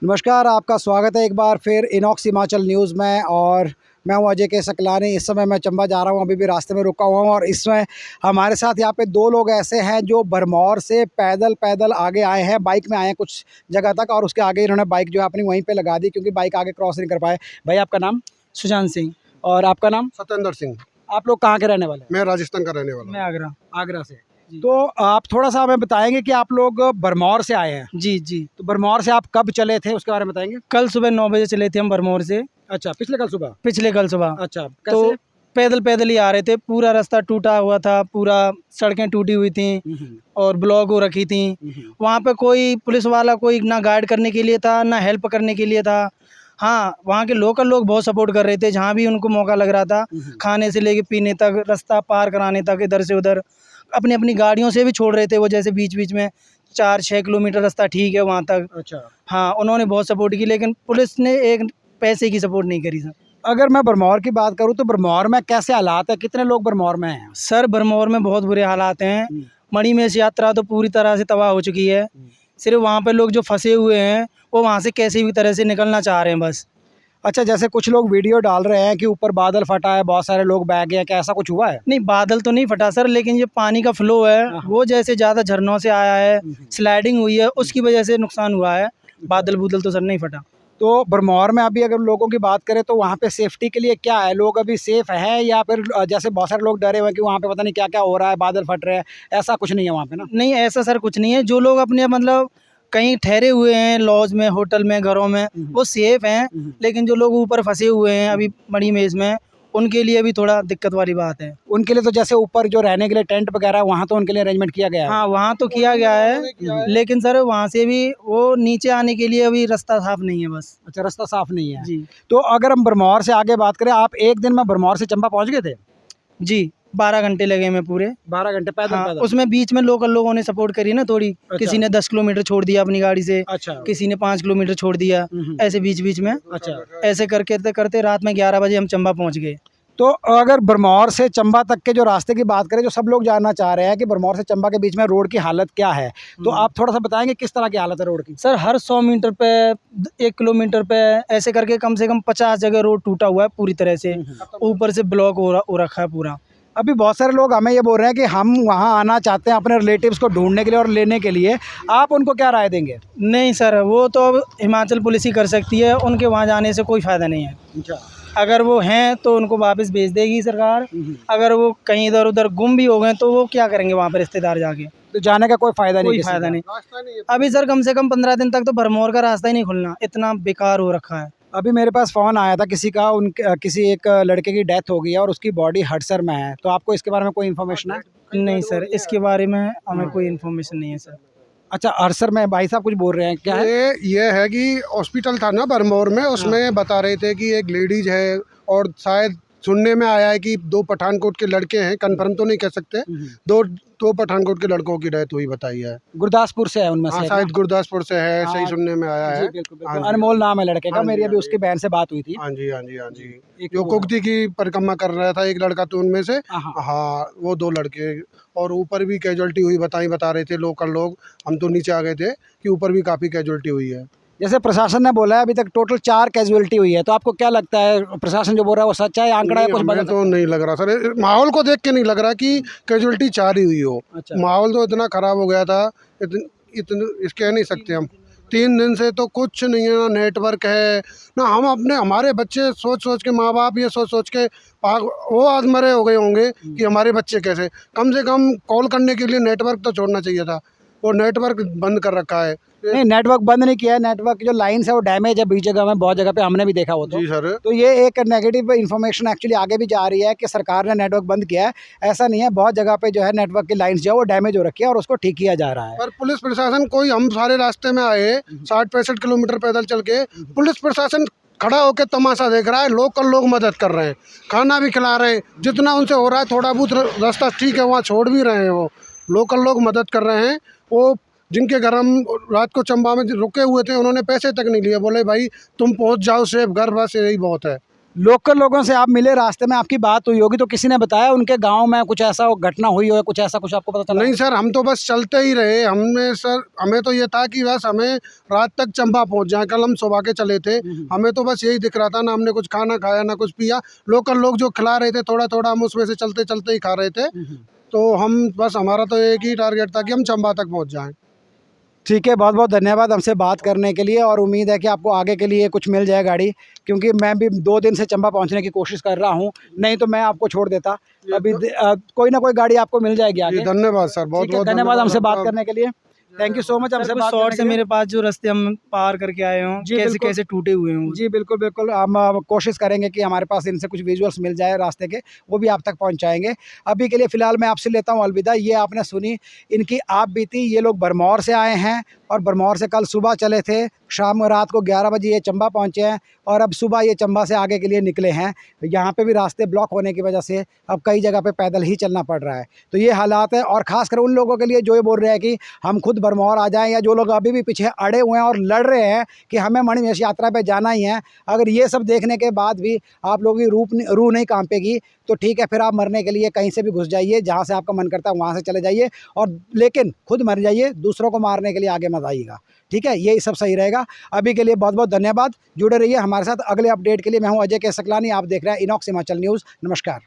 नमस्कार, आपका स्वागत है एक बार फिर इनॉक्स हिमाचल न्यूज़ में। और मैं हूं अजय के सकलानी। इस समय मैं चंबा जा रहा हूं, अभी भी रास्ते में रुका हुआ हूं। और इस समय हमारे साथ यहाँ पे दो लोग ऐसे हैं जो भरमौर से पैदल आगे आए हैं, बाइक में आए हैं कुछ जगह तक, और उसके आगे इन्होंने बाइक जो है अपनी वहीं पे लगा दी क्योंकि बाइक आगे क्रॉस नहीं कर पाए। भाई, आपका नाम? सुशांत सिंह। और आपका नाम? सत्येंद्र सिंह। आप लोग कहाँ के रहने वाले हैं? मैं राजस्थान का रहने वाला मैं हूँ। आगरा। आगरा से। तो आप थोड़ा सा हमें बताएंगे कि आप लोग भरमौर से आए हैं। जी जी। तो भरमौर से आप कब चले थे, उसके बारे में बताएंगे। कल सुबह 9 बजे चले थे हम भरमौर से। अच्छा, पिछले कल सुबह? पिछले कल सुबह। अच्छा, तो कैसे? पैदल ही आ रहे थे। पूरा रास्ता टूटा हुआ था, पूरा सड़कें टूटी हुई थी और ब्लॉक हो रखी थी। वहाँ पे कोई पुलिस वाला कोई ना गाइड करने के लिए था, ना हेल्प करने के लिए था। हाँ, वहाँ के लोकल लोग बहुत सपोर्ट कर रहे थे, जहाँ भी उनको मौका लग रहा था, खाने से लेके पीने तक, रास्ता पार कराने तक, इधर से उधर अपनी अपनी गाड़ियों से भी छोड़ रहे थे वो। जैसे बीच बीच में 4-6 किलोमीटर रास्ता ठीक है वहाँ तक। अच्छा। हाँ, उन्होंने बहुत सपोर्ट की, लेकिन पुलिस ने एक पैसे की सपोर्ट नहीं करी सर। अगर मैं भरमौर की बात करूँ तो भरमौर में कैसे हालात है, कितने लोग भरमौर में हैं? सर, भरमौर में बहुत बुरे हालात हैं। मणिमहेश यात्रा तो पूरी तरह से तबाह हो चुकी है। सिर्फ वहाँ पे लोग जो फंसे हुए हैं वो वहाँ से कैसी भी तरह से निकलना चाह रहे हैं बस। अच्छा, जैसे कुछ लोग वीडियो डाल रहे हैं कि ऊपर बादल फटा है, बहुत सारे लोग बह गए हैं, क्या ऐसा कुछ हुआ है? नहीं, बादल तो नहीं फटा सर, लेकिन ये पानी का फ्लो है वो जैसे ज़्यादा झरनों से आया है, स्लाइडिंग हुई है, उसकी वजह से नुकसान हुआ है। बादल बूदल तो सर नहीं फटा। तो भरमौर में अभी अगर लोगों की बात करें तो वहाँ पे सेफ्टी के लिए क्या है? लोग अभी सेफ हैं या फिर जैसे बहुत सारे लोग डरे हुए हैं कि वहाँ पे पता नहीं क्या क्या हो रहा है, बादल फट रहे हैं, ऐसा कुछ नहीं है वहाँ पे ना? नहीं, ऐसा सर कुछ नहीं है। जो लोग अपने मतलब कहीं ठहरे हुए हैं, लॉज में, होटल में, घरों में, वो सेफ हैं। लेकिन जो लोग ऊपर फंसे हुए हैं अभी मणिमहेश में, उनके लिए भी थोड़ा दिक्कत वाली बात है। उनके लिए तो जैसे ऊपर जो रहने के लिए टेंट वगैरह है, वहाँ तो उनके लिए अरेंजमेंट किया गया है। हाँ, वहाँ तो किया गया है, लेकिन सर वहाँ से भी वो नीचे आने के लिए अभी रास्ता साफ नहीं है बस। अच्छा, रास्ता साफ नहीं है जी तो अगर हम भरमौर से आगे बात करें, आप एक दिन में भरमौर से चंबा पहुँच गए थे? जी, 12 घंटे लगे हमें पूरे। 12 घंटे पैदल? हाँ, पैदल? उसमें बीच में लोकल लोगों ने सपोर्ट करी ना थोड़ी। अच्छा। किसी ने 10 किलोमीटर छोड़ दिया अपनी गाड़ी से, अच्छा। किसी ने 5 किलोमीटर छोड़ दिया, ऐसे बीच बीच में। अच्छा। ऐसे करते करते रात में 11 बजे हम चंबा पहुँच गए। तो अगर भरमौर से चंबा तक के जो रास्ते की बात करें, जो सब लोग जानना चाह रहे हैं कि भरमौर से चंबा के बीच में रोड की हालत क्या है, तो आप थोड़ा सा बताएंगे किस तरह की हालत है रोड की? सर, हर 100 मीटर पे, 1 किलोमीटर पे, ऐसे करके कम से कम 50 जगह रोड टूटा हुआ है पूरी तरह से। ऊपर से ब्लॉक हो रखा है पूरा। अभी बहुत सारे लोग हमें ये बोल रहे हैं कि हम वहाँ आना चाहते हैं अपने रिलेटिव्स को ढूंढने के लिए और लेने के लिए, आप उनको क्या राय देंगे? नहीं सर, वो तो अब हिमाचल पुलिस ही कर सकती है, उनके वहाँ जाने से कोई फ़ायदा नहीं है। अच्छा। अगर वो हैं तो उनको वापस भेज देगी सरकार। अगर वो कहीं इधर उधर गुम भी हो गए तो वो क्या करेंगे वहाँ पर रिश्तेदार जाके? तो जाने का कोई फायदा नहीं? कोई फ़ायदा नहीं। अभी सर कम से कम 15 दिन तक तो भरमौर का रास्ता ही नहीं खुलना, इतना बेकार हो रखा है। अभी मेरे पास फ़ोन आया था किसी का, किसी एक लड़के की डेथ हो गई है और उसकी बॉडी हडसर में है, तो आपको इसके बारे में कोई इन्फॉर्मेशन है? नहीं सर, इसके बारे में हमें कोई इन्फॉर्मेशन नहीं है सर। अच्छा, हडसर में भाई साहब कुछ बोल रहे हैं, क्या है? ये है कि हॉस्पिटल था ना भरमौर में, उसमें बता रहे थे कि एक लेडीज है, और शायद सुनने में आया है कि 2 पठानकोट के लड़के हैं, कंफर्म तो नहीं कह सकते, दो पठानकोट के लड़कों की डेथ हुई बताई है। गुरदासपुर से है उनमें हाँ, से? शायद गुरदासपुर से है, हाँ, सही सुनने में आया जी, है। बिल्कुल, हाँ बिल्कुल। जी। अनमोल नाम है लड़के का, हाँ मेरी जी, अभी हाँ उसकी बहन से बात हुई थी। हाँ जी, हाँ जी, हाँ जी। एक जो वो कुक्ति की परिक्रमा कर रहा था एक लड़का, तो उनमें से हाँ। हाँ, वो 2 लड़के, और ऊपर भी कैजुअल्टी हुई बता रहे थे लोकल लोग। हम तो नीचे आ गए थे कि ऊपर भी काफ़ी कैजुअल्टी हुई है। जैसे प्रशासन ने बोला है अभी तक टोटल 4 कैजुअलिटी हुई है, तो आपको क्या लगता है प्रशासन जो बोल रहा है वो सच्चा है, आंकड़ा है, कुछ हमें बदल तो नहीं लग रहा सर, माहौल को देख के नहीं लग रहा कि कैजुअल्टी 4 ही हुई हो। अच्छा। माहौल तो इतना ख़राब हो गया था, इसके कह नहीं सकते हम। 3 दिन से तो कुछ नहीं है, ना नेटवर्क है, ना हम हमारे बच्चे सोच के, माँ बाप ये सोच के वो आज मरे हो गए होंगे कि हमारे बच्चे कैसे। कम से कम कॉल करने के लिए नेटवर्क तो छोड़ना चाहिए था, वो नेटवर्क बंद कर रखा है। नहीं, नेटवर्क बंद नहीं किया है, नेटवर्क जो लाइन्स है वो डैमेज है बीच जगह में, बहुत जगह पे हमने भी देखा वो। जी सर। तो ये एक नेगेटिव इन्फॉर्मेशन एक्चुअली आगे भी जा रही है कि सरकार ने नेटवर्क बंद किया है। ऐसा नहीं है, बहुत जगह पे जो है नेटवर्क की लाइन्स जो है वो डैमेज हो रखी है और उसको ठीक किया जा रहा है। पर पुलिस प्रशासन, कोई हम सारे रास्ते में आए 60-65 किलोमीटर पैदल चल के, पुलिस प्रशासन खड़ा होकर तमाशा देख रहा है, लोकल लोग मदद कर रहे हैं, खाना भी खिला रहे हैं, जितना उनसे हो रहा है, थोड़ा बहुत रास्ता ठीक है वहाँ छोड़ भी रहे हैं, वो लोकल लोग मदद कर रहे हैं। वो जिनके घर हम रात को चंबा में रुके हुए थे, उन्होंने पैसे तक नहीं लिए, बोले भाई तुम पहुँच जाओ सेफ घर, बस यही बहुत है। लोकल लोगों से आप मिले, रास्ते में आपकी बात हुई होगी, तो किसी ने बताया उनके गांव में कुछ ऐसा घटना हुई हो, कुछ ऐसा कुछ आपको पता चला? नहीं सर, हम तो बस चलते ही रहे। हमने सर, हमें तो ये था कि बस हमें रात तक चंबा पहुंच जाए। कल हम सुबह के चले थे, हमें तो बस यही दिख रहा था, ना हमने कुछ खाना खाया ना कुछ पिया। लोकल लोग जो खिला रहे थे थोड़ा थोड़ा, हम उसमें से चलते चलते ही खा रहे थे। तो हम बस, हमारा तो एक ही टारगेट था कि हम चंबा तक पहुंच जाएं। ठीक है, बहुत बहुत धन्यवाद हमसे बात करने के लिए, और उम्मीद है कि आपको आगे के लिए कुछ मिल जाए गाड़ी, क्योंकि मैं भी 2 दिन से चंबा पहुंचने की कोशिश कर रहा हूं, नहीं तो मैं आपको छोड़ देता। अभी कोई ना कोई गाड़ी आपको मिल जाएगी जी आगे। धन्यवाद सर, बहुत ठीक है, बहुत धन्यवाद हमसे बात आपका। करने के लिए। Thank you so much sir हमसे कुछ बात शॉर्ट करने से के लिए। मेरे पास जो रास्ते हम पार करके आए हों, जी, कैसे बिल्कुल। कैसे टूटे हुए हैं वो। जी, बिल्कुल, बिल्कुल। हम कोशिश करेंगे कि हमारे पास इनसे कुछ विजुअल्स मिल जाए रास्ते के, वो भी आप तक पहुँचाएँगे। अभी के लिए फ़िलहाल मैं आपसे लेता हूँ अलविदा। ये आपने सुनी इनकी आप बीती। ये लोग भरमौर से आए हैं और भरमौर से कल सुबह चले थे। शाम रात को 11 बजे ये चंबा पहुँचे हैं और अब सुबह ये चंबा से आगे के लिए निकले हैं। यहाँ पे भी रास्ते ब्लॉक होने की वजह से अब कई जगह पे पैदल ही चलना पड़ रहा है। तो ये हालात है, और ख़ासकर उन लोगों के लिए जो ये बोल रहे हैं कि हम खुद भरमौर आ जाएँ, या जो लोग अभी भी पीछे अड़े हुए हैं और लड़ रहे हैं कि हमें मणिमहेश यात्रा पे जाना ही है। अगर ये सब देखने के बाद भी आप लोगों की रूह नहीं कांपेगी, तो ठीक है, फिर आप मरने के लिए कहीं से भी घुस जाइए, जहाँ से आपका मन करता है वहाँ से चले जाइए, और लेकिन खुद मर जाइए, दूसरों को मारने के लिए आगे मत आइएगा। ठीक है, यही सब सही रहेगा। अभी के लिए बहुत बहुत धन्यवाद। जुड़े रहिए हमारे साथ अगले अपडेट के लिए। मैं हूँ अजय के सकलानी, आप देख रहे हैं इनॉक्स हिमाचल न्यूज़। नमस्कार।